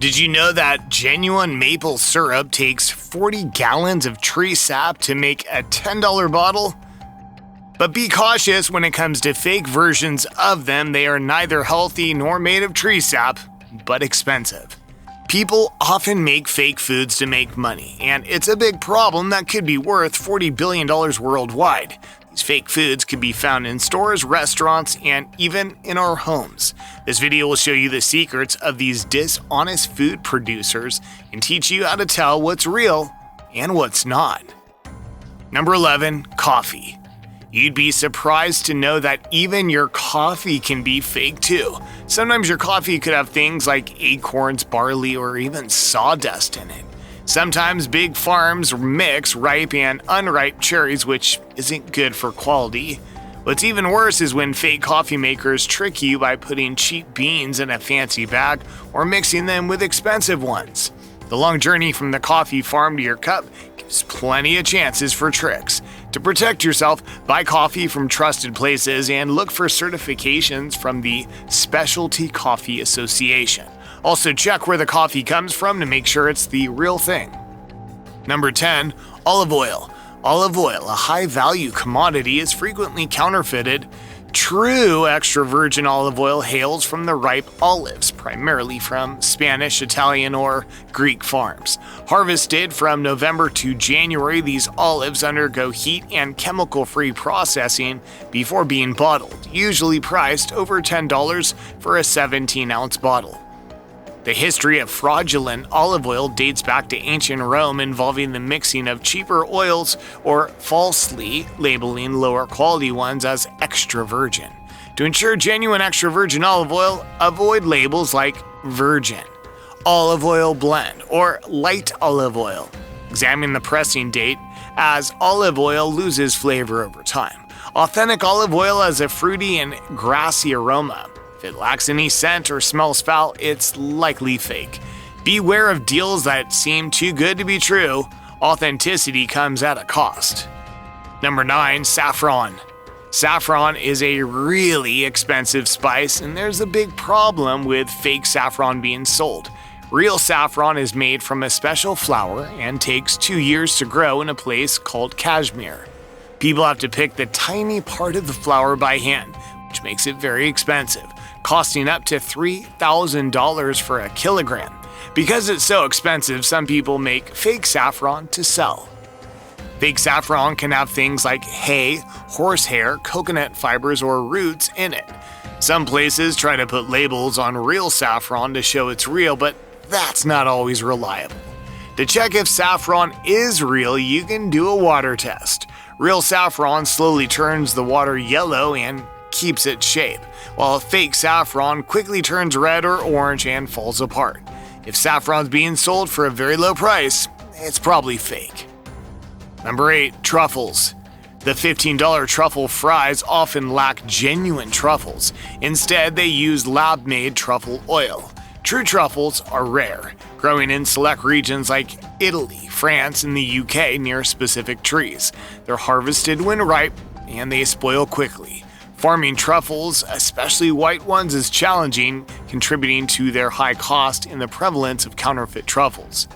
Did you know that genuine maple syrup takes 40 gallons of tree sap to make a $10 bottle? But be cautious when it comes to fake versions of them. They are neither healthy nor made of tree sap, but expensive. People often make fake foods to make money, and it's a big problem that could be worth $40 billion worldwide. These fake foods could be found in stores, restaurants, and even in our homes. This video will show you the secrets of these dishonest food producers and teach you how to tell what's real and what's not. Number 11, coffee. You'd be surprised to know that even your coffee can be fake too. Sometimes your coffee could have things like acorns, barley, or even sawdust in it. Sometimes big farms mix ripe and unripe cherries, which isn't good for quality. What's even worse is when fake coffee makers trick you by putting cheap beans in a fancy bag or mixing them with expensive ones. The long journey from the coffee farm to your cup gives plenty of chances for tricks. To protect yourself, buy coffee from trusted places and look for certifications from the Specialty Coffee Association. Also, check where the coffee comes from to make sure it's the real thing. Number 10, olive oil. Olive oil, a high-value commodity, is frequently counterfeited. True extra virgin olive oil hails from the ripe olives, primarily from Spanish, Italian, or Greek farms. Harvested from November to January, these olives undergo heat and chemical-free processing before being bottled, usually priced over $10 for a 17-ounce bottle. The history of fraudulent olive oil dates back to ancient Rome, involving the mixing of cheaper oils or falsely labeling lower quality ones as extra virgin. To ensure genuine extra virgin olive oil, avoid labels like virgin, olive oil blend, or light olive oil. Examine the pressing date, as olive oil loses flavor over time. Authentic olive oil has a fruity and grassy aroma. If it lacks any scent or smells foul, it's likely fake. Beware of deals that seem too good to be true. Authenticity comes at a cost. Number 9, saffron. Saffron is a really expensive spice, and there's a big problem with fake saffron being sold. Real saffron is made from a special flower and takes 2 years to grow in a place called Kashmir. People have to pick the tiny part of the flower by hand, which makes it very expensive, costing up to $3,000 for a kilogram. Because it's so expensive, some people make fake saffron to sell. Fake saffron can have things like hay, horsehair, coconut fibers, or roots in it. Some places try to put labels on real saffron to show it's real, but that's not always reliable. To check if saffron is real, you can do a water test. Real saffron slowly turns the water yellow and keeps its shape, while fake saffron quickly turns red or orange and falls apart. If saffron's being sold for a very low price, it's probably fake. Number 8, truffles. The $15 truffle fries often lack genuine truffles. Instead, they use lab-made truffle oil. True truffles are rare, growing in select regions like Italy, France, and the UK near specific trees. They're harvested when ripe, and they spoil quickly. Farming truffles, especially white ones, is challenging, contributing to their high cost and the prevalence of counterfeit truffles.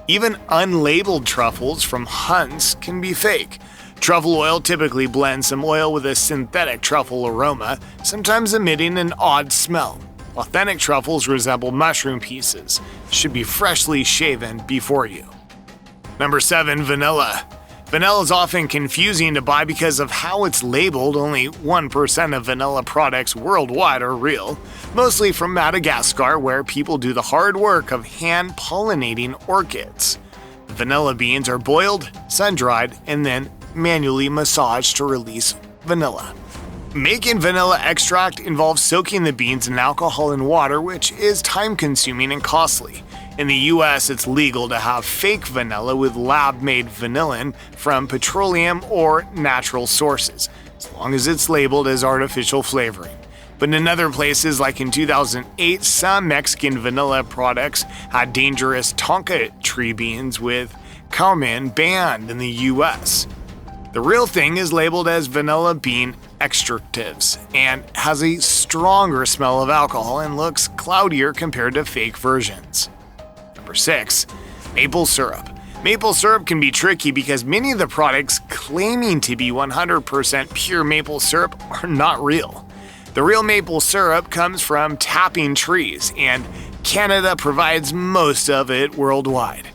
Even unlabeled truffles from hunts can be fake. Truffle oil typically blends some oil with a synthetic truffle aroma, sometimes emitting an odd smell. Authentic truffles resemble mushroom pieces, should be freshly shaven before you. Number 7, vanilla. Vanilla is often confusing to buy because of how it's labeled. Only 1% of vanilla products worldwide are real, mostly from Madagascar, where people do the hard work of hand-pollinating orchids. The vanilla beans are boiled, sun-dried, and then manually massaged to release vanilla. Making vanilla extract involves soaking the beans in alcohol and water, which is time-consuming and costly. In the US, it's legal to have fake vanilla with lab-made vanillin from petroleum or natural sources, as long as it's labeled as artificial flavoring. But in other places, like in 2008, some Mexican vanilla products had dangerous tonka tree beans with carmine banned in the US. The real thing is labeled as vanilla bean extractives and has a stronger smell of alcohol and looks cloudier compared to fake versions. Number 6. Maple syrup. Maple syrup can be tricky because many of the products claiming to be 100% pure maple syrup are not real. The real maple syrup comes from tapping trees, and Canada provides most of it worldwide.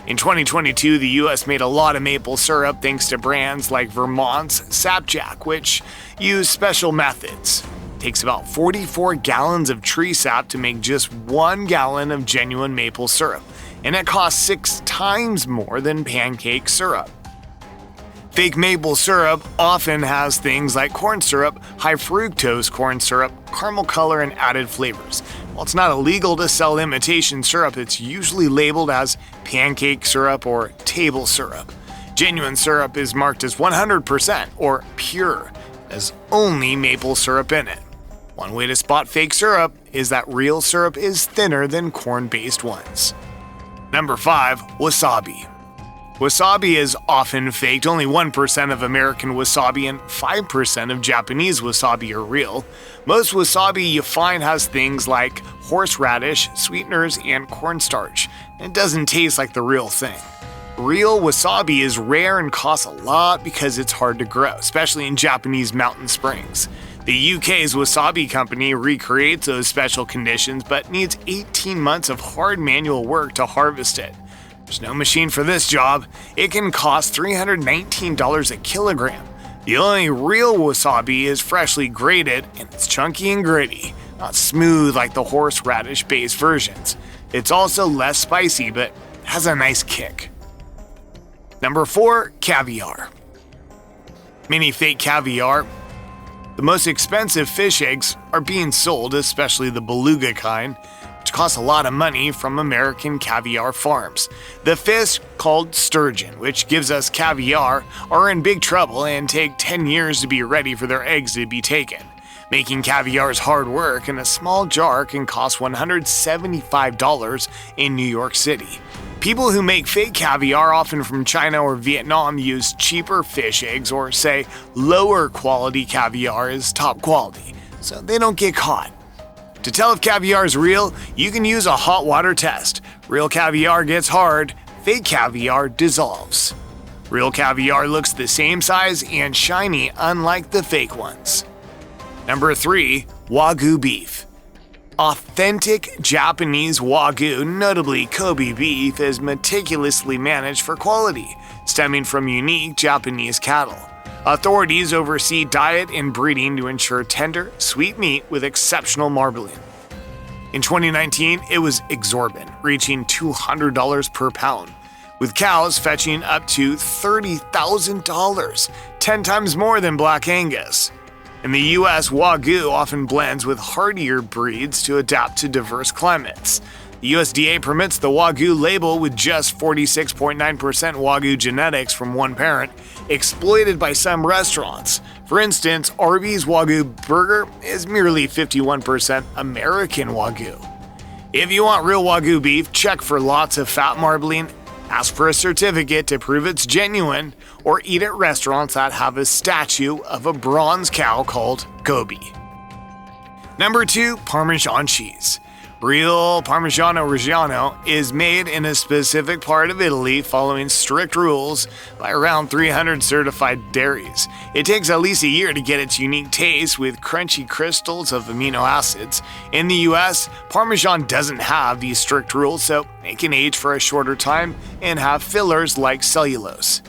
In 2022, the US made a lot of maple syrup thanks to brands like Vermont's Sapjack, which use special methods. It takes about 44 gallons of tree sap to make just 1 gallon of genuine maple syrup, and it costs 6 times more than pancake syrup. Fake maple syrup often has things like corn syrup, high fructose corn syrup, caramel color, and added flavors. While it's not illegal to sell imitation syrup, it's usually labeled as pancake syrup or table syrup. Genuine syrup is marked as 100% or pure, as only maple syrup in it. One way to spot fake syrup is that real syrup is thinner than corn-based ones. Number 5. Wasabi. Wasabi is often faked. Only 1% of American wasabi and 5% of Japanese wasabi are real. Most wasabi you find has things like horseradish, sweeteners, and cornstarch. It doesn't taste like the real thing. Real wasabi is rare and costs a lot because it's hard to grow, especially in Japanese mountain springs. The UK's wasabi company recreates those special conditions but needs 18 months of hard manual work to harvest it. There's no machine for this job. It can cost $319 a kilogram. The only real wasabi is freshly grated and it's chunky and gritty, not smooth like the horseradish-based versions. It's also less spicy but has a nice kick. Number 4. Caviar. Many fake caviar. The most expensive fish eggs are being sold, especially the beluga kind, which costs a lot of money from American caviar farms. The fish, called sturgeon, which gives us caviar, are in big trouble and take 10 years to be ready for their eggs to be taken. Making caviar is hard work, and a small jar can cost $175 in New York City. People who make fake caviar, often from China or Vietnam, use cheaper fish eggs or say lower quality caviar is top quality, so they don't get caught. To tell if caviar is real, you can use a hot water test. Real caviar gets hard, fake caviar dissolves. Real caviar looks the same size and shiny, unlike the fake ones. Number 3. Wagyu beef. Authentic Japanese Wagyu, notably Kobe beef, is meticulously managed for quality, stemming from unique Japanese cattle. Authorities oversee diet and breeding to ensure tender, sweet meat with exceptional marbling. In 2019, it was exorbitant, reaching $200 per pound, with cows fetching up to $30,000, 10 times more than Black Angus. In the US, Wagyu often blends with hardier breeds to adapt to diverse climates. The USDA permits the Wagyu label with just 46.9% Wagyu genetics from one parent, exploited by some restaurants. For instance, Arby's Wagyu burger is merely 51% American Wagyu. If you want real Wagyu beef, check for lots of fat marbling, ask for a certificate to prove it's genuine, or eat at restaurants that have a statue of a bronze cow called Gobi. Number 2. Parmesan cheese. Real Parmigiano Reggiano is made in a specific part of Italy following strict rules by around 300 certified dairies. It takes at least a year to get its unique taste with crunchy crystals of amino acids. In the US, Parmesan doesn't have these strict rules, so it can age for a shorter time and have fillers like cellulose.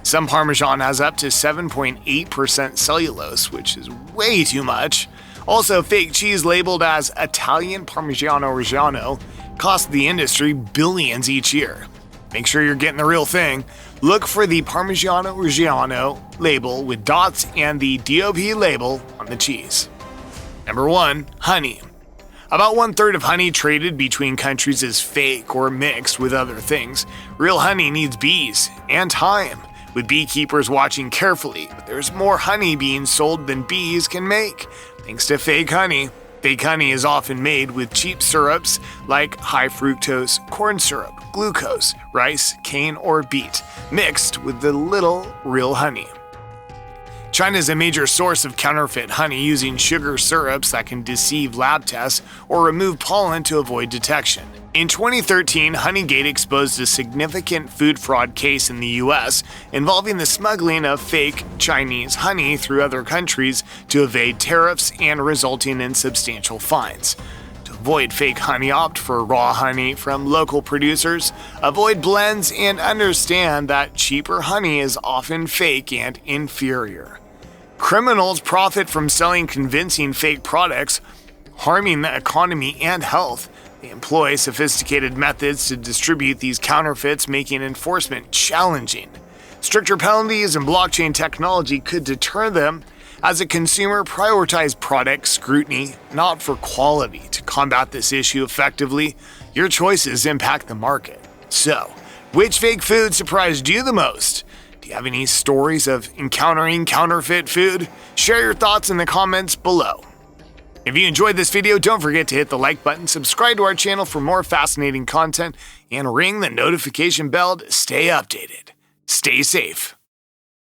Some Parmesan has up to 7.8% cellulose, which is way too much. Also, fake cheese labeled as Italian Parmigiano Reggiano costs the industry billions each year. Make sure you're getting the real thing. Look for the Parmigiano Reggiano label with dots and the DOP label on the cheese. Number 1. Honey. About 1/3 of honey traded between countries is fake or mixed with other things. Real honey needs bees and time, with beekeepers watching carefully, but there's more honey being sold than bees can make. Thanks to fake honey. Fake honey is often made with cheap syrups like high fructose corn syrup, glucose, rice, cane, or beet, mixed with the little real honey. China is a major source of counterfeit honey, using sugar syrups that can deceive lab tests or remove pollen to avoid detection. In 2013, Honeygate exposed a significant food fraud case in the US involving the smuggling of fake Chinese honey through other countries to evade tariffs and resulting in substantial fines. To avoid fake honey, opt for raw honey from local producers, avoid blends, and understand that cheaper honey is often fake and inferior. Criminals profit from selling convincing fake products, harming the economy and health. They employ sophisticated methods to distribute these counterfeits, making enforcement challenging. Stricter penalties and blockchain technology could deter them. As a consumer, prioritize product scrutiny, not for quality. To combat this issue effectively, your choices impact the market. So, which fake food surprised you the most? Do you have any stories of encountering counterfeit food? Share your thoughts in the comments below. If you enjoyed this video, don't forget to hit the like button, subscribe to our channel for more fascinating content, and ring the notification bell to stay updated. Stay safe.